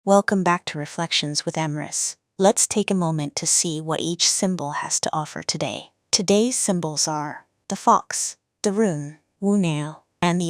Welcome back to Reflections with Emrys. Let's take a moment to see what each symbol has to offer today. Today's symbols are the fox, the rune, Wunjo, and the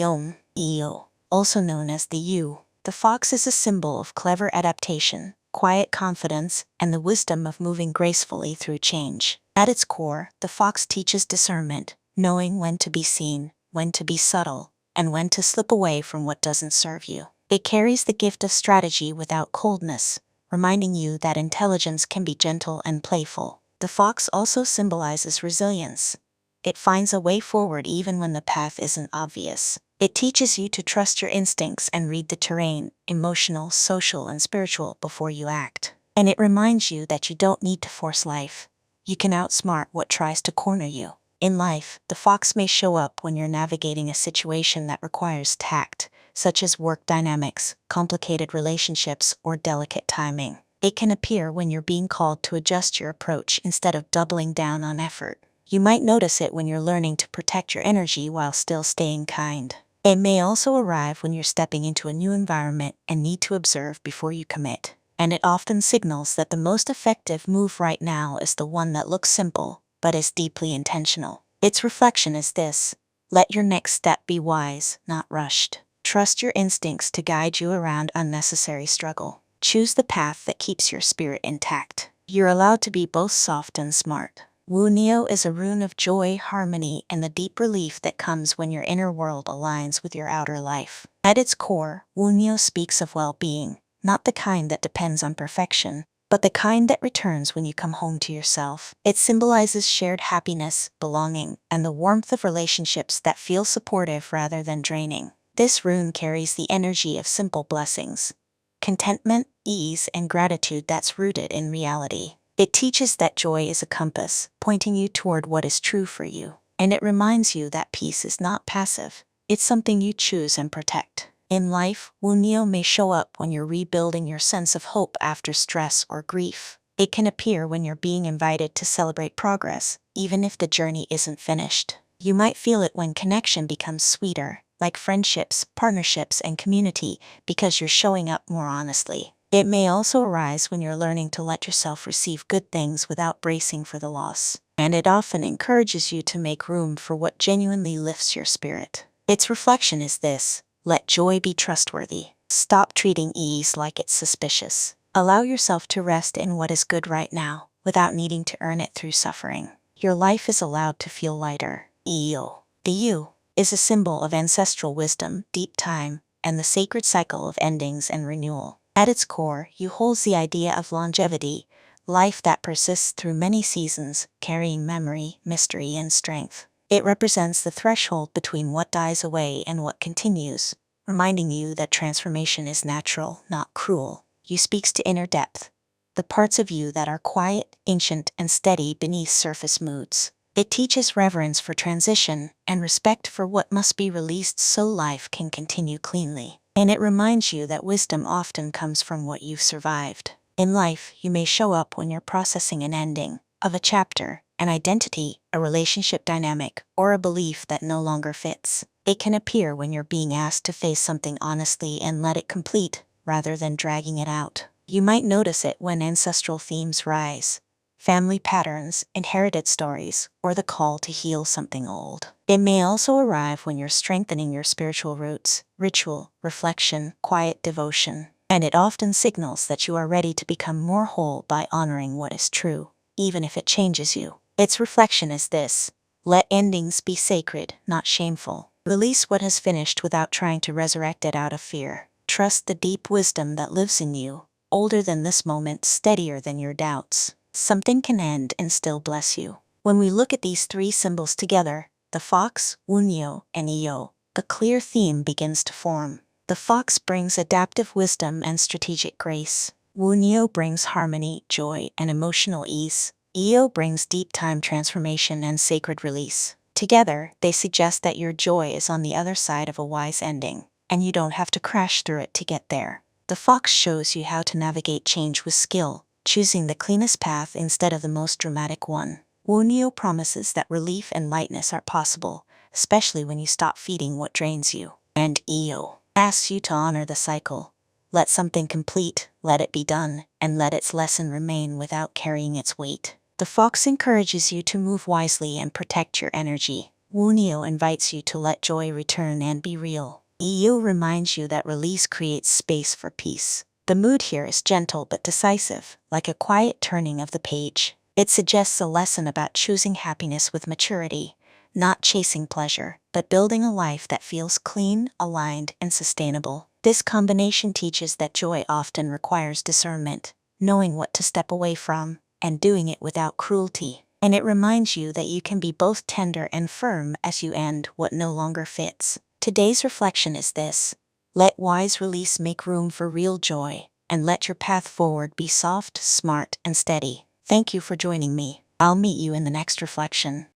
Idho, also known as the U. The fox is a symbol of clever adaptation, quiet confidence, and the wisdom of moving gracefully through change. At its core, the fox teaches discernment, knowing when to be seen, when to be subtle, and when to slip away from what doesn't serve you. It carries the gift of strategy without coldness, reminding you that intelligence can be gentle and playful. The fox also symbolizes resilience. It finds a way forward even when the path isn't obvious. It teaches you to trust your instincts and read the terrain, emotional, social, and spiritual, before you act. And it reminds you that you don't need to force life. You can outsmart what tries to corner you. In life, the fox may show up when you're navigating a situation that requires tact, such as work dynamics, complicated relationships, or delicate timing. It can appear when you're being called to adjust your approach instead of doubling down on effort. You might notice it when you're learning to protect your energy while still staying kind. It may also arrive when you're stepping into a new environment and need to observe before you commit. And it often signals that the most effective move right now is the one that looks simple, but is deeply intentional. Its reflection is this: let your next step be wise, not rushed. Trust your instincts to guide you around unnecessary struggle. Choose the path that keeps your spirit intact. You're allowed to be both soft and smart. Wunjo is a rune of joy, harmony, and the deep relief that comes when your inner world aligns with your outer life. At its core, Wunjo speaks of well-being, not the kind that depends on perfection, but the kind that returns when you come home to yourself. It symbolizes shared happiness, belonging, and the warmth of relationships that feel supportive rather than draining. This rune carries the energy of simple blessings, contentment, ease, and gratitude that's rooted in reality. It teaches that joy is a compass, pointing you toward what is true for you. And it reminds you that peace is not passive, it's something you choose and protect. In life, Wunjo may show up when you're rebuilding your sense of hope after stress or grief. It can appear when you're being invited to celebrate progress, even if the journey isn't finished. You might feel it when connection becomes sweeter, like friendships, partnerships, and community, because you're showing up more honestly. It may also arise when you're learning to let yourself receive good things without bracing for the loss. And it often encourages you to make room for what genuinely lifts your spirit. Its reflection is this: let joy be trustworthy. Stop treating ease like it's suspicious. Allow yourself to rest in what is good right now, without needing to earn it through suffering. Your life is allowed to feel lighter. Idho. The U is a symbol of ancestral wisdom, deep time, and the sacred cycle of endings and renewal. At its core, U holds the idea of longevity, life that persists through many seasons, carrying memory, mystery, and strength. It represents the threshold between what dies away and what continues, reminding you that transformation is natural, not cruel. U speaks to inner depth, the parts of you that are quiet, ancient, and steady beneath surface moods. It teaches reverence for transition and respect for what must be released so life can continue cleanly. And it reminds you that wisdom often comes from what you've survived. In life, you may show up when you're processing an ending of a chapter, an identity, a relationship dynamic, or a belief that no longer fits. It can appear when you're being asked to face something honestly and let it complete, rather than dragging it out. You might notice it when ancestral themes rise: family patterns, inherited stories, or the call to heal something old. It may also arrive when you're strengthening your spiritual roots, ritual, reflection, quiet devotion. And it often signals that you are ready to become more whole by honoring what is true, even if it changes you. Its reflection is this: let endings be sacred, not shameful. Release what has finished without trying to resurrect it out of fear. Trust the deep wisdom that lives in you, older than this moment, steadier than your doubts. Something can end and still bless you. When we look at these three symbols together, the fox, Wunjo, and Idho, a clear theme begins to form. The fox brings adaptive wisdom and strategic grace. Wunjo brings harmony, joy, and emotional ease. Idho brings deep time transformation and sacred release. Together, they suggest that your joy is on the other side of a wise ending, and you don't have to crash through it to get there. The fox shows you how to navigate change with skill, choosing the cleanest path instead of the most dramatic one. Wunjo promises that relief and lightness are possible, especially when you stop feeding what drains you. And Idho asks you to honor the cycle. Let something complete, let it be done, and let its lesson remain without carrying its weight. The fox encourages you to move wisely and protect your energy. Wunjo invites you to let joy return and be real. Idho reminds you that release creates space for peace. The mood here is gentle but decisive, like a quiet turning of the page. It suggests a lesson about choosing happiness with maturity, not chasing pleasure, but building a life that feels clean, aligned, and sustainable. This combination teaches that joy often requires discernment, knowing what to step away from, and doing it without cruelty. And it reminds you that you can be both tender and firm as you end what no longer fits. Today's reflection is this: let wise release make room for real joy, and let your path forward be soft, smart, and steady. Thank you for joining me. I'll meet you in the next reflection.